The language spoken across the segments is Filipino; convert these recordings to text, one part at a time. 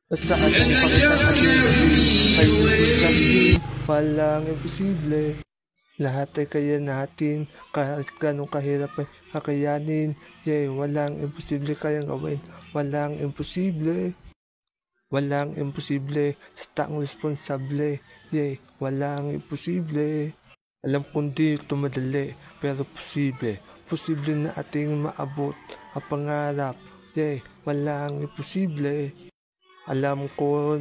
Basta ating ipakita ang ating kay susundin, walang imposible. Lahat ay kaya natin, kahit ganong kahirap ay kakayanin. Walang imposible kayang gawin, walang imposible. Walang imposible sa taong responsable. Walang imposible. Alam kong di ito madali, pero posible. Posible na ating maabot ang pangarap. Walang imposible. Alam ko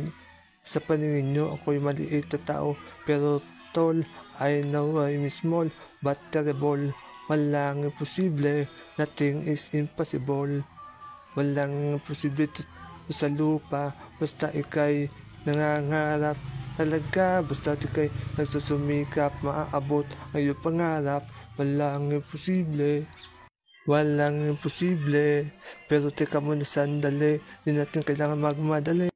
sa paningin nyo ako'y maliit na tao, pero tol, I know I'm small but terrible. Walang imposible, nothing is impossible. Walang imposible sa lupa, basta ika'y nangangarap. Talaga, basta ika'y nagsusumikap, maaabot ang iyong pangarap. Walang imposible. Walang imposible. Pero teka muna sandali, di natin kailangan magmadali.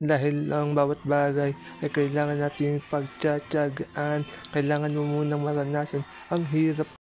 Dahil ang bawat bagay ay kailangan nating pagtsatsagaan. Kailangan mo munang maranasan ang hirap